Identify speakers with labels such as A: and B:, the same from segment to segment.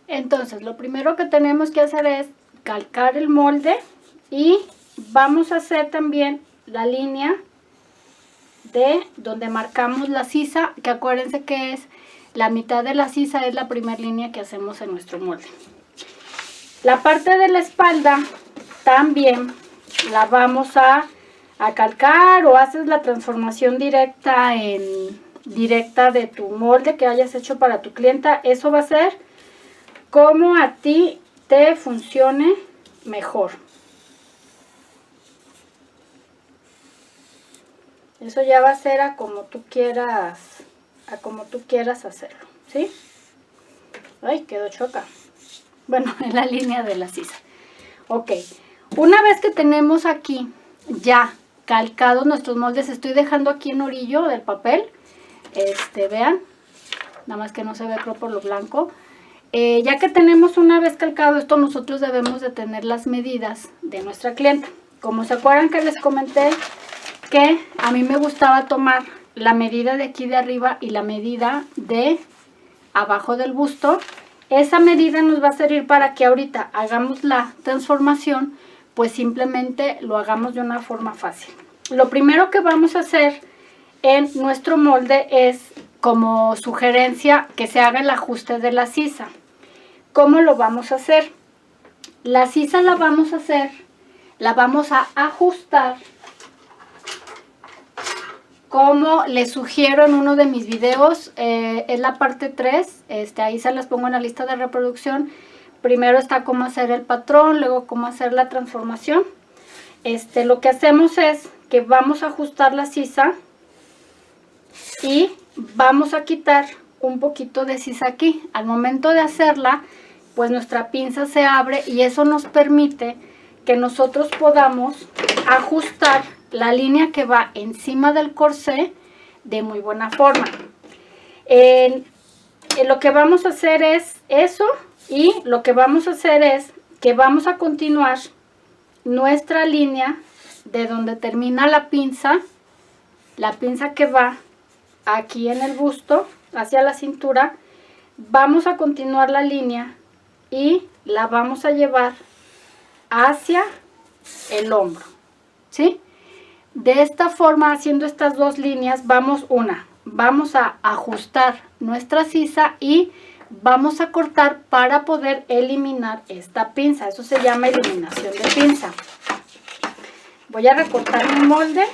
A: Entonces, lo primero que tenemos que hacer es calcar el molde y vamos a hacer también la línea de donde marcamos la sisa, que acuérdense que es la mitad de la sisa, es la primera línea que hacemos en nuestro molde. La parte de la espalda también la vamos a calcar, o haces la transformación directa de tu molde que hayas hecho para tu clienta. Eso va a ser como a ti te funcione mejor. Eso ya va a ser a como tú quieras hacerlo, ¿sí? Ay, quedó choca. Bueno, en la línea de la sisa. Ok, una vez que tenemos aquí ya calcados nuestros moldes, estoy dejando aquí en orillo del papel, vean, nada más que no se ve, creo, por lo blanco. Ya que tenemos una vez calcado esto, nosotros debemos de tener las medidas de nuestra clienta. Como se acuerdan que les comenté que a mí me gustaba tomar la medida de aquí de arriba y la medida de abajo del busto, esa medida nos va a servir para que ahorita hagamos la transformación, pues simplemente lo hagamos de una forma fácil. Lo primero que vamos a hacer en nuestro molde es, como sugerencia, que se haga el ajuste de la sisa. ¿Cómo lo vamos a hacer? La sisa la vamos a ajustar como les sugiero en uno de mis videos. Es la parte 3, ahí se las pongo en la lista de reproducción. Primero está cómo hacer el patrón, luego cómo hacer la transformación. Lo que hacemos es que vamos a ajustar la sisa y vamos a quitar un poquito de sisa aquí. Al momento de hacerla, pues nuestra pinza se abre y eso nos permite que nosotros podamos ajustar la línea que va encima del corsé de muy buena forma. Lo que vamos a hacer es eso, y lo que vamos a hacer es que vamos a continuar nuestra línea de donde termina la pinza que va aquí en el busto hacia la cintura. Vamos a continuar la línea y la vamos a llevar hacia el hombro, ¿sí? De esta forma, haciendo estas dos líneas, vamos a ajustar nuestra sisa y vamos a cortar para poder eliminar esta pinza. Eso se llama eliminación de pinza. Voy a recortar mi molde.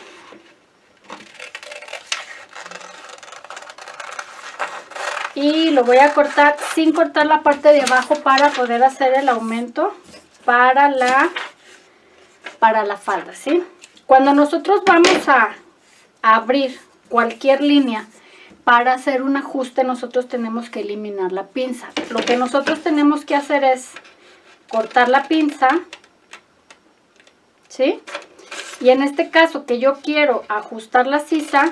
A: Y lo voy a cortar sin cortar la parte de abajo para poder hacer el aumento para la falda, ¿sí? Cuando nosotros vamos a abrir cualquier línea para hacer un ajuste, nosotros tenemos que eliminar la pinza. Lo que nosotros tenemos que hacer es cortar la pinza, ¿sí? Y en este caso que yo quiero ajustar la sisa,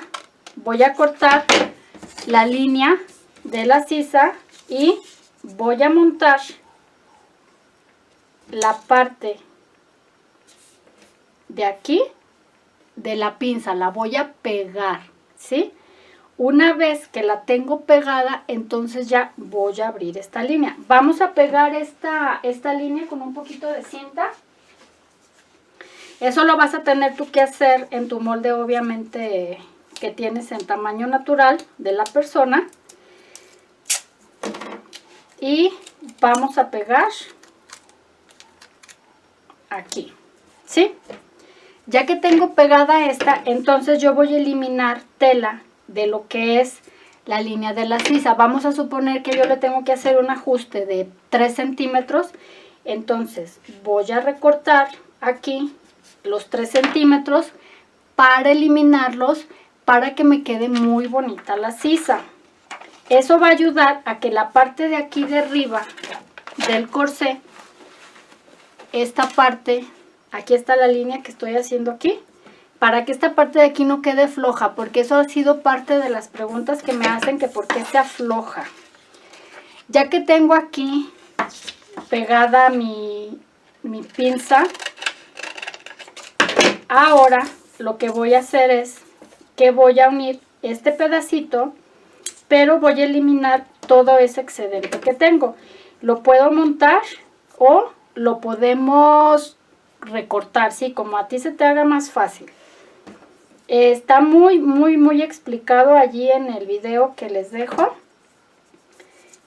A: voy a cortar la línea de la sisa y voy a montar la parte de aquí de la pinza, la voy a pegar, ¿sí? Una vez que la tengo pegada, entonces ya voy a abrir esta línea. Vamos a pegar esta línea con un poquito de cinta. Eso lo vas a tener tú que hacer en tu molde, obviamente, que tienes en tamaño natural de la persona. Y vamos a pegar aquí, ¿sí? Ya que tengo pegada esta, entonces yo voy a eliminar tela de lo que es la línea de la sisa. Vamos a suponer que yo le tengo que hacer un ajuste de 3 centímetros. Entonces voy a recortar aquí los 3 centímetros para eliminarlos, para que me quede muy bonita la sisa. Eso va a ayudar a que la parte de aquí de arriba del corsé, esta parte, aquí está la línea que estoy haciendo aquí, para que esta parte de aquí no quede floja, porque eso ha sido parte de las preguntas que me hacen, que por qué se afloja. Ya que tengo aquí pegada mi pinza, ahora lo que voy a hacer es que voy a unir este pedacito, pero voy a eliminar todo ese excedente que tengo. Lo puedo montar o lo podemos recortar, ¿sí? Como a ti se te haga más fácil. Está muy explicado allí en el video que les dejo,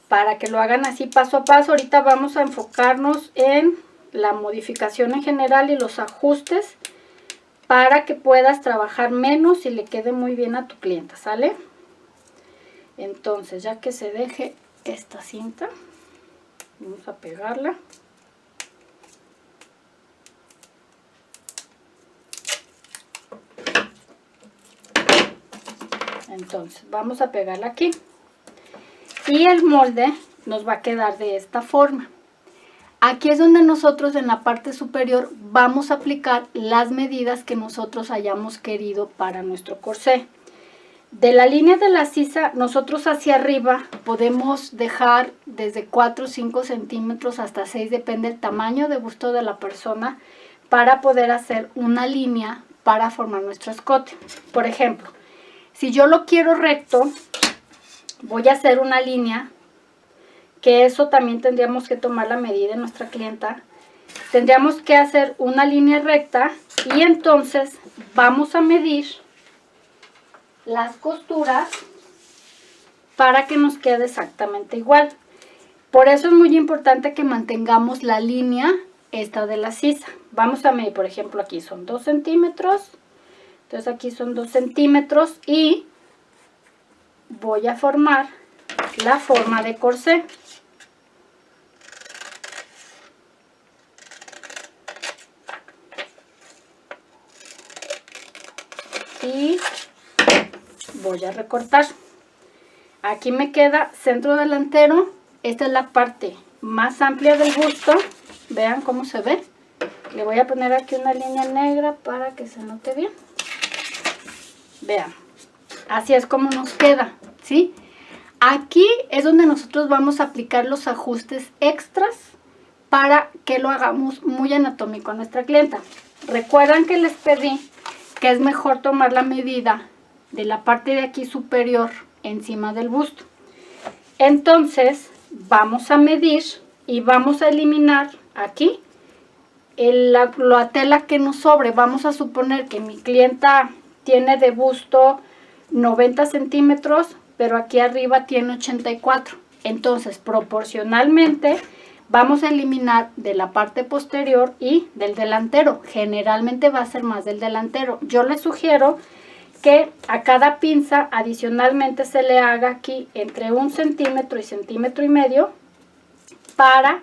A: para que lo hagan así paso a paso. Ahorita vamos a enfocarnos en la modificación en general y los ajustes para que puedas trabajar menos y le quede muy bien a tu clienta, ¿sale? Entonces, ya que se deje esta cinta, vamos a pegarla. Entonces, vamos a pegarla aquí. Y el molde nos va a quedar de esta forma. Aquí es donde nosotros en la parte superior vamos a aplicar las medidas que nosotros hayamos querido para nuestro corsé. De la línea de la sisa, nosotros hacia arriba podemos dejar desde 4 o 5 centímetros hasta 6, depende del tamaño de busto de la persona, para poder hacer una línea para formar nuestro escote. Por ejemplo, si yo lo quiero recto, voy a hacer una línea, que eso también tendríamos que tomar la medida de nuestra clienta. Tendríamos que hacer una línea recta y entonces vamos a medir las costuras para que nos quede exactamente igual. Por eso es muy importante que mantengamos la línea esta de la sisa. Vamos a medir, por ejemplo, aquí son 2 centímetros. Entonces aquí son 2 centímetros y voy a formar la forma de corsé. Y voy a recortar. Aquí me queda centro delantero. Esta es la parte más amplia del busto. Vean cómo se ve. Le voy a poner aquí una línea negra para que se note bien. Vean, así es como nos queda, ¿sí? Aquí es donde nosotros vamos a aplicar los ajustes extras para que lo hagamos muy anatómico a nuestra clienta. Recuerdan que les pedí que es mejor tomar la medida de la parte de aquí superior encima del busto. Entonces vamos a medir y vamos a eliminar aquí la tela que nos sobre. Vamos a suponer que mi clienta tiene de busto 90 centímetros, pero aquí arriba tiene 84. Entonces, proporcionalmente, vamos a eliminar de la parte posterior y del delantero. Generalmente va a ser más del delantero. Yo les sugiero que a cada pinza adicionalmente se le haga aquí entre 1 centímetro y centímetro y medio para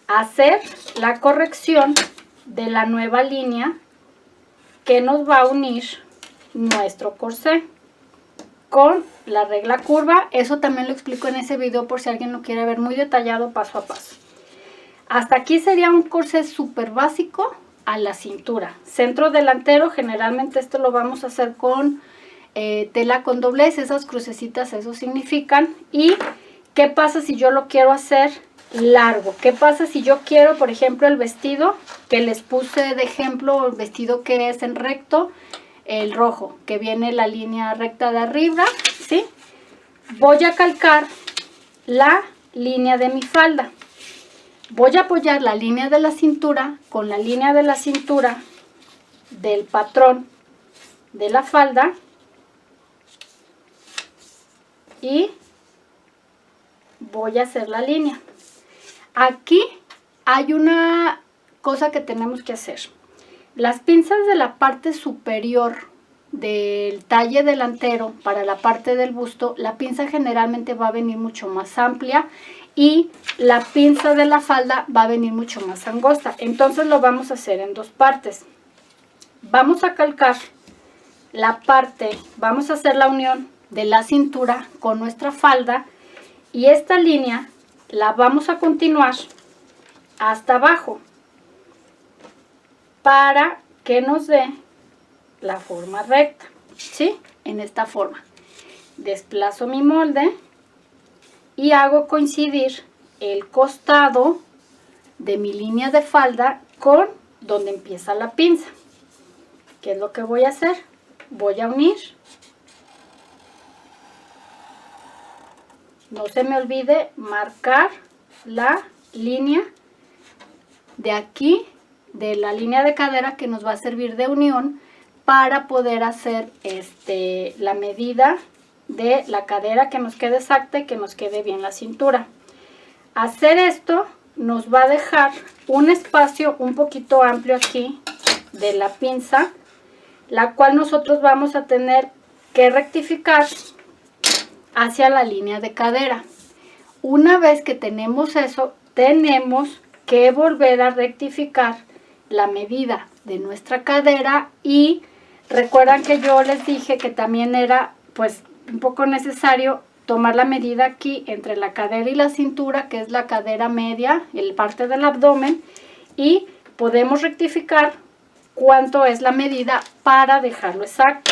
A: hacer la corrección de la nueva línea que nos va a unir nuestro corsé con la regla curva. Eso también lo explico en ese video por si alguien lo quiere ver muy detallado paso a paso. Hasta aquí sería un corsé súper básico a la cintura. Centro delantero, generalmente esto lo vamos a hacer con tela con doblez, esas crucecitas, eso significan. ¿Y qué pasa si yo lo quiero hacer largo? ¿Qué pasa si yo quiero, por ejemplo, el vestido que les puse de ejemplo, el vestido que es en recto, el rojo, que viene la línea recta de arriba, ¿sí? Voy a calcar la línea de mi falda. Voy a apoyar la línea de la cintura con la línea de la cintura del patrón de la falda y voy a hacer la línea. Aquí hay una cosa que tenemos que hacer. Las pinzas de la parte superior del talle delantero para la parte del busto, la pinza generalmente va a venir mucho más amplia y la pinza de la falda va a venir mucho más angosta. Entonces lo vamos a hacer en dos partes. Vamos a calcar la parte, vamos a hacer la unión de la cintura con nuestra falda y esta línea la vamos a continuar hasta abajo para que nos dé la forma recta, ¿sí? En esta forma. Desplazo mi molde y hago coincidir el costado de mi línea de falda con donde empieza la pinza. ¿Qué es lo que voy a hacer? Voy a unir. No se me olvide marcar la línea de aquí, de la línea de cadera, que nos va a servir de unión para poder hacer la medida de la cadera, que nos quede exacta y que nos quede bien la cintura. Hacer esto nos va a dejar un espacio un poquito amplio aquí de la pinza, la cual nosotros vamos a tener que rectificar hacia la línea de cadera. Una vez que tenemos eso, tenemos que volver a rectificar la medida de nuestra cadera, y recuerdan que yo les dije que también era pues un poco necesario tomar la medida aquí entre la cadera y la cintura, que es la cadera media, el parte del abdomen, y podemos rectificar cuánto es la medida para dejarlo exacto.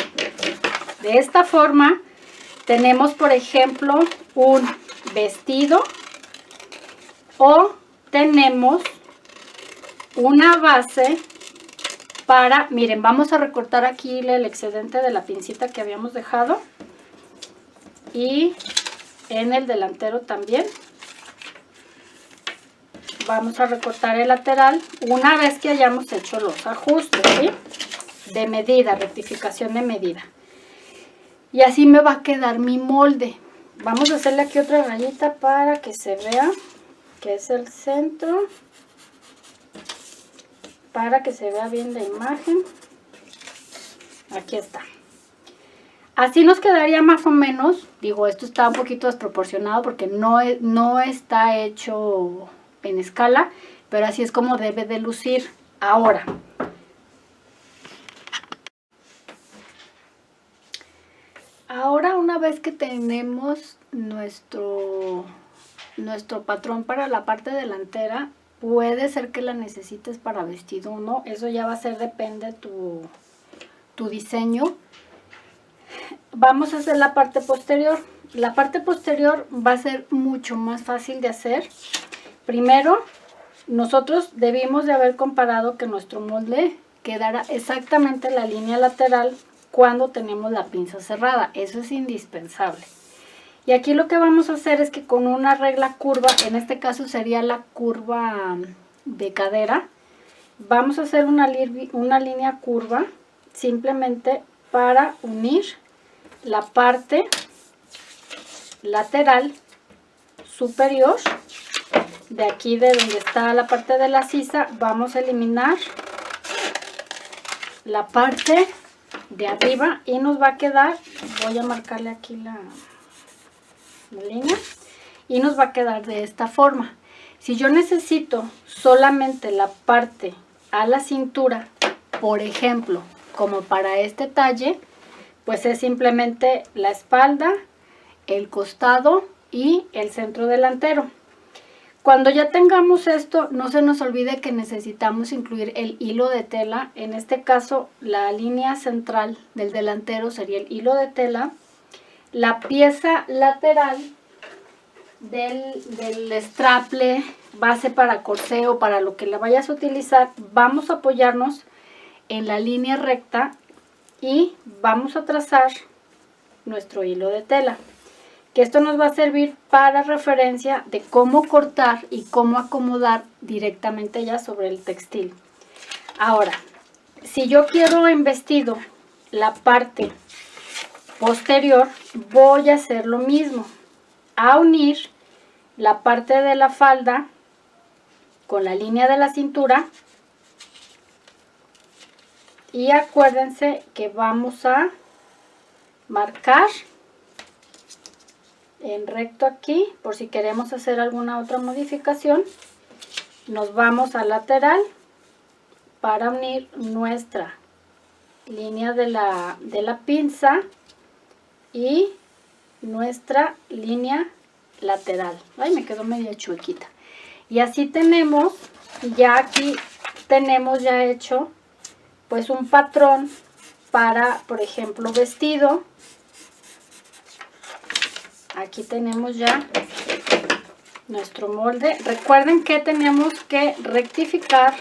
A: De esta forma tenemos, por ejemplo, un vestido, o tenemos una base para, miren, vamos a recortar aquí el excedente de la pincita que habíamos dejado, y en el delantero también vamos a recortar el lateral una vez que hayamos hecho los ajustes, ¿sí? De medida, rectificación de medida. Y así me va a quedar mi molde. Vamos a hacerle aquí otra rayita para que se vea que es el centro, para que se vea bien la imagen. Aquí está. Así nos quedaría más o menos. Digo, esto está un poquito desproporcionado porque no está hecho en escala, pero así es como debe de lucir. Ahora, una vez que tenemos nuestro patrón para la parte delantera, puede ser que la necesites para vestido o no. Eso ya va a ser, depende de tu diseño. Vamos a hacer la parte posterior. La parte posterior va a ser mucho más fácil de hacer. Primero, nosotros debimos de haber comparado que nuestro molde quedara exactamente en la línea lateral cuando tenemos la pinza cerrada. Eso es indispensable. Y aquí lo que vamos a hacer es que con una regla curva, en este caso sería la curva de cadera, vamos a hacer una línea curva simplemente para unir la parte lateral superior. De aquí, de donde está la parte de la sisa, vamos a eliminar la parte de arriba y nos va a quedar, voy a marcarle aquí la línea, y nos va a quedar de esta forma. Si yo necesito solamente la parte a la cintura, por ejemplo, como para este talle, pues es simplemente la espalda, el costado y el centro delantero. Cuando ya tengamos esto, no se nos olvide que necesitamos incluir el hilo de tela. En este caso, la línea central del delantero sería el hilo de tela. La pieza lateral del straple, base para corsé o para lo que la vayas a utilizar, vamos a apoyarnos en la línea recta y vamos a trazar nuestro hilo de tela, que esto nos va a servir para referencia de cómo cortar y cómo acomodar directamente ya sobre el textil. Ahora, si yo quiero en vestido la parte posterior, voy a hacer lo mismo, a unir la parte de la falda con la línea de la cintura, y acuérdense que vamos a marcar en recto aquí, por si queremos hacer alguna otra modificación. Nos vamos al lateral para unir nuestra línea de la pinza y nuestra línea lateral. Ay, me quedó media chuequita. Y así tenemos, ya aquí tenemos ya hecho pues un patrón para, por ejemplo, vestido. Aquí tenemos ya nuestro molde. Recuerden que tenemos que rectificar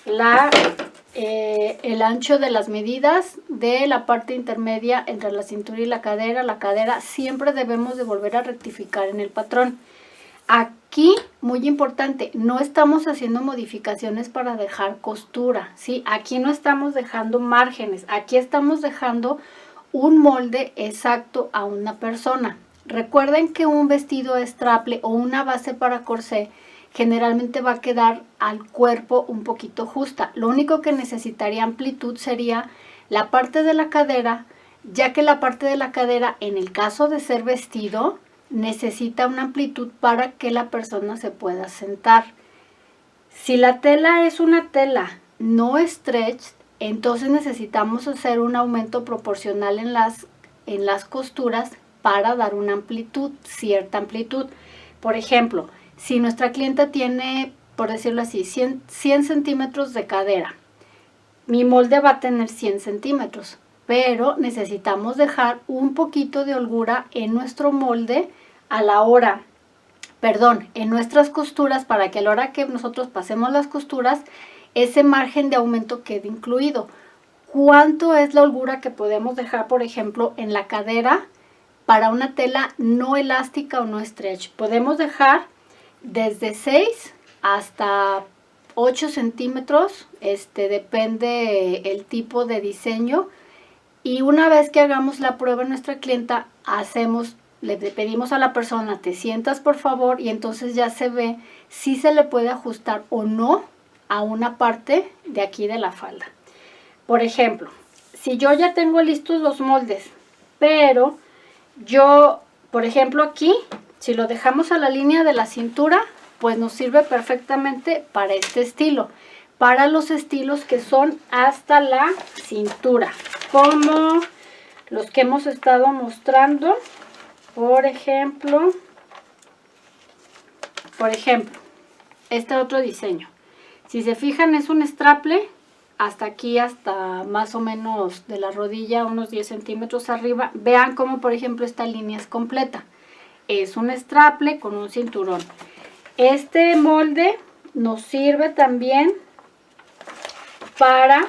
A: el ancho de las medidas de la parte intermedia entre la cintura y la cadera. La cadera siempre debemos de volver a rectificar en el patrón. Aquí, muy importante, no estamos haciendo modificaciones para dejar costura, ¿sí? Aquí no estamos dejando márgenes, aquí estamos dejando un molde exacto a una persona. Recuerden que un vestido straple o una base para corsé generalmente va a quedar al cuerpo un poquito justa. Lo único que necesitaría amplitud sería la parte de la cadera, ya que la parte de la cadera, en el caso de ser vestido, necesita una amplitud para que la persona se pueda sentar. Si la tela es una tela no stretch, entonces necesitamos hacer un aumento proporcional en las costuras para dar una amplitud, cierta amplitud. Por ejemplo, si nuestra clienta tiene, por decirlo así, 100 centímetros de cadera, mi molde va a tener 100 centímetros, pero necesitamos dejar un poquito de holgura en nuestro molde en nuestras costuras, para que a la hora que nosotros pasemos las costuras, ese margen de aumento quede incluido. ¿Cuánto es la holgura que podemos dejar, por ejemplo, en la cadera para una tela no elástica o no stretch? Podemos dejar desde 6 hasta 8 centímetros, depende el tipo de diseño. Y una vez que hagamos la prueba en nuestra clienta, le pedimos a la persona, te sientas por favor, y entonces ya se ve si se le puede ajustar o no a una parte de aquí de la falda. Por ejemplo, si yo ya tengo listos los moldes, pero yo, por ejemplo aquí, si lo dejamos a la línea de la cintura, pues nos sirve perfectamente para este estilo, para los estilos que son hasta la cintura, como los que hemos estado mostrando. Por ejemplo, este otro diseño. Si se fijan, es un straple hasta aquí, hasta más o menos de la rodilla, unos 10 centímetros arriba. Vean cómo, por ejemplo, esta línea es completa. Es un straple con un cinturón. Este molde nos sirve también para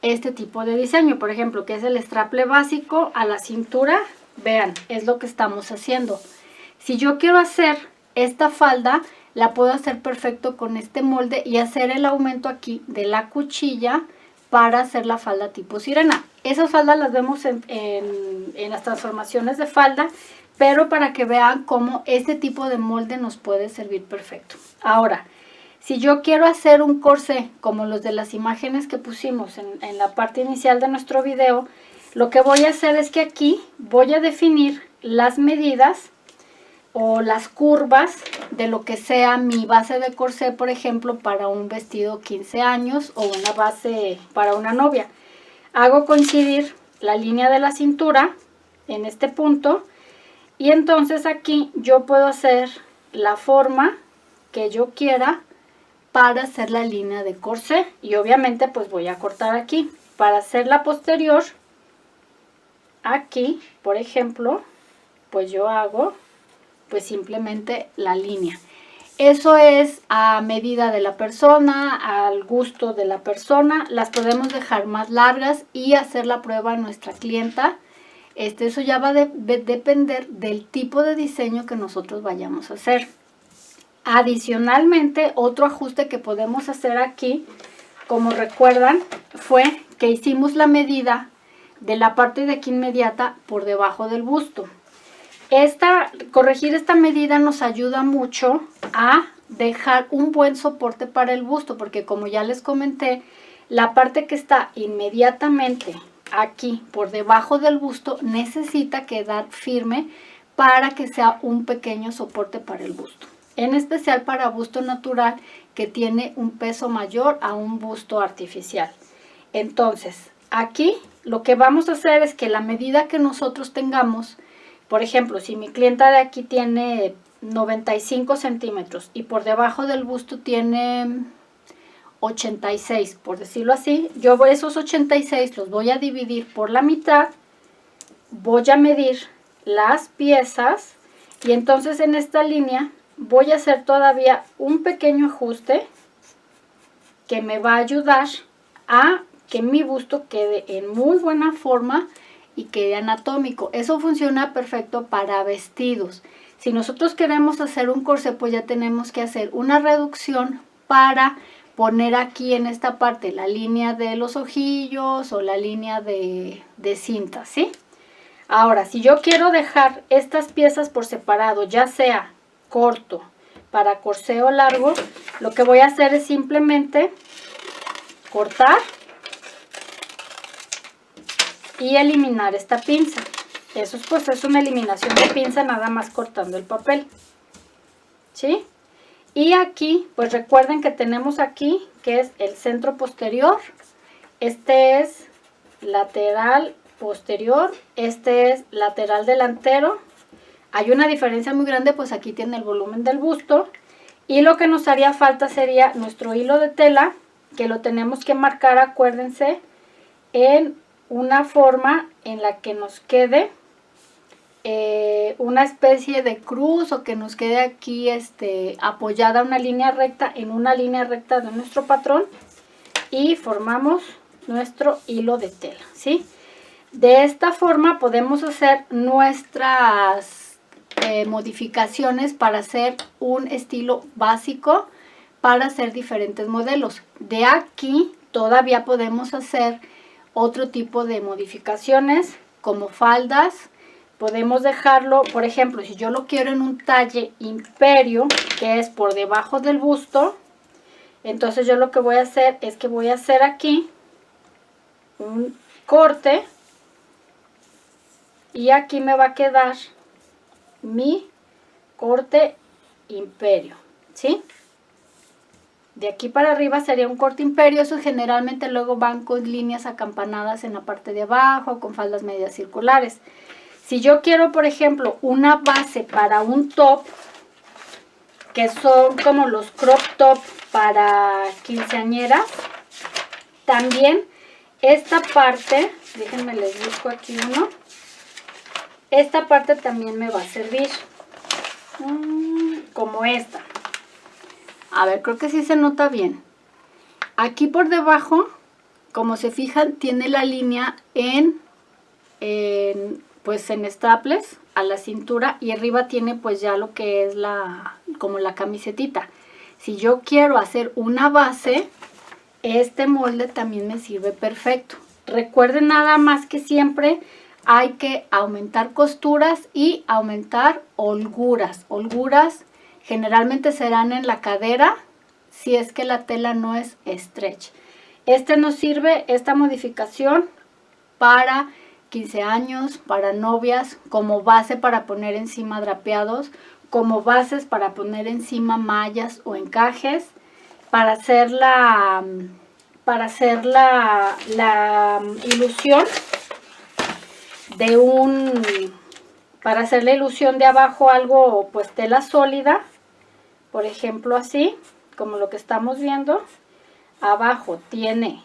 A: este tipo de diseño, por ejemplo, que es el straple básico a la cintura. Vean, es lo que estamos haciendo. Si yo quiero hacer esta falda, la puedo hacer perfecto con este molde y hacer el aumento aquí de la cuchilla para hacer la falda tipo sirena. Esas faldas las vemos en las transformaciones de falda, pero para que vean cómo este tipo de molde nos puede servir perfecto. Ahora, si yo quiero hacer un corsé como los de las imágenes que pusimos en la parte inicial de nuestro video, lo que voy a hacer es que aquí voy a definir las medidas o las curvas de lo que sea mi base de corsé, por ejemplo, para un vestido 15 años o una base para una novia. Hago coincidir la línea de la cintura en este punto y entonces aquí yo puedo hacer la forma que yo quiera para hacer la línea de corsé, y obviamente pues voy a cortar aquí. Para hacer la posterior, aquí, por ejemplo, pues yo hago pues simplemente la línea. Eso es a medida de la persona, al gusto de la persona. Las podemos dejar más largas y hacer la prueba a nuestra clienta. Eso ya va a depender del tipo de diseño que nosotros vayamos a hacer. Adicionalmente, otro ajuste que podemos hacer aquí, como recuerdan, fue que hicimos la medida de la parte de aquí inmediata por debajo del busto. Corregir esta medida nos ayuda mucho a dejar un buen soporte para el busto, porque como ya les comenté, la parte que está inmediatamente aquí por debajo del busto necesita quedar firme para que sea un pequeño soporte para el busto. En especial para busto natural, que tiene un peso mayor a un busto artificial. Entonces, aquí lo que vamos a hacer es que la medida que nosotros tengamos, por ejemplo, si mi clienta de aquí tiene 95 centímetros y por debajo del busto tiene 86, por decirlo así, yo esos 86 los voy a dividir por la mitad, voy a medir las piezas y entonces en esta línea voy a hacer todavía un pequeño ajuste que me va a ayudar a que mi busto quede en muy buena forma y quede anatómico. Eso funciona perfecto para vestidos. Si nosotros queremos hacer un corsé, pues ya tenemos que hacer una reducción para poner aquí en esta parte la línea de los ojillos o la línea de cinta, ¿sí? Ahora, si yo quiero dejar estas piezas por separado, ya sea corto para corsé o largo, lo que voy a hacer es simplemente cortar y eliminar esta pinza. Eso pues es una eliminación de pinza, nada más cortando el papel, ¿sí? Y aquí, pues recuerden que tenemos aquí, que es el centro posterior, este es lateral posterior, este es lateral delantero. Hay una diferencia muy grande, pues aquí tiene el volumen del busto, y lo que nos haría falta sería nuestro hilo de tela, que lo tenemos que marcar, acuérdense, en una forma en la que nos quede una especie de cruz, o que nos quede aquí apoyada una línea recta en una línea recta de nuestro patrón, y formamos nuestro hilo de tela, ¿sí? De esta forma podemos hacer nuestras modificaciones para hacer un estilo básico para hacer diferentes modelos. De aquí todavía podemos hacer otro tipo de modificaciones como faldas. Podemos dejarlo, por ejemplo, si yo lo quiero en un talle imperio, que es por debajo del busto, entonces yo lo que voy a hacer es que voy a hacer aquí un corte, y aquí me va a quedar mi corte imperio, ¿sí? De aquí para arriba sería un corte imperio. Eso generalmente luego van con líneas acampanadas en la parte de abajo, con faldas medias circulares. Si yo quiero, por ejemplo, una base para un top, que son como los crop top para quinceañeras, también esta parte, déjenme les busco aquí uno, esta parte también me va a servir, como esta. A ver, creo que sí se nota bien. Aquí por debajo, como se fijan, tiene la línea pues en staples a la cintura, y arriba tiene pues ya lo que es como la camisetita. Si yo quiero hacer una base, este molde también me sirve perfecto. Recuerden nada más que siempre hay que aumentar costuras y aumentar holguras. Holguras generalmente serán en la cadera, si es que la tela no es stretch. Nos sirve esta modificación para 15 años, para novias, como base para poner encima drapeados, como bases para poner encima mallas o encajes, para hacer la ilusión para hacer la ilusión de abajo algo pues tela sólida, por ejemplo así, como lo que estamos viendo. Abajo tiene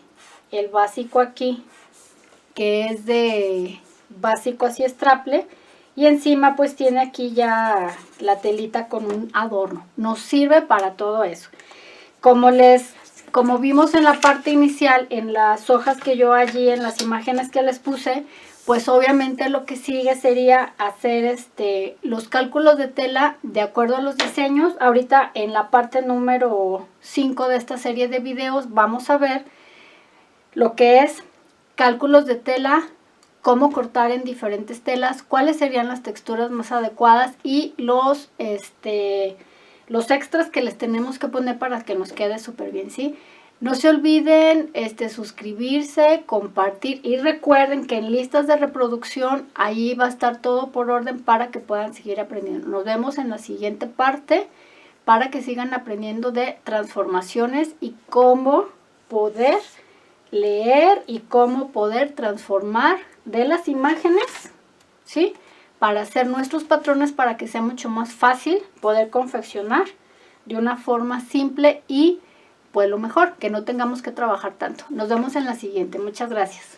A: el básico aquí, que es de básico así straple, y encima pues tiene aquí ya la telita con un adorno. Nos sirve para todo eso. Como vimos en la parte inicial, en las hojas que yo allí, en las imágenes que les puse, pues obviamente lo que sigue sería hacer los cálculos de tela de acuerdo a los diseños. Ahorita en la parte número 5 de esta serie de videos vamos a ver lo que es cálculos de tela, cómo cortar en diferentes telas, cuáles serían las texturas más adecuadas y los extras que les tenemos que poner para que nos quede súper bien, ¿sí? No se olviden suscribirse, compartir, y recuerden que en listas de reproducción ahí va a estar todo por orden para que puedan seguir aprendiendo. Nos vemos en la siguiente parte para que sigan aprendiendo de transformaciones y cómo poder leer y cómo poder transformar de las imágenes, ¿sí? Para hacer nuestros patrones, para que sea mucho más fácil poder confeccionar de una forma simple y pues lo mejor, que no tengamos que trabajar tanto. Nos vemos en la siguiente. Muchas gracias.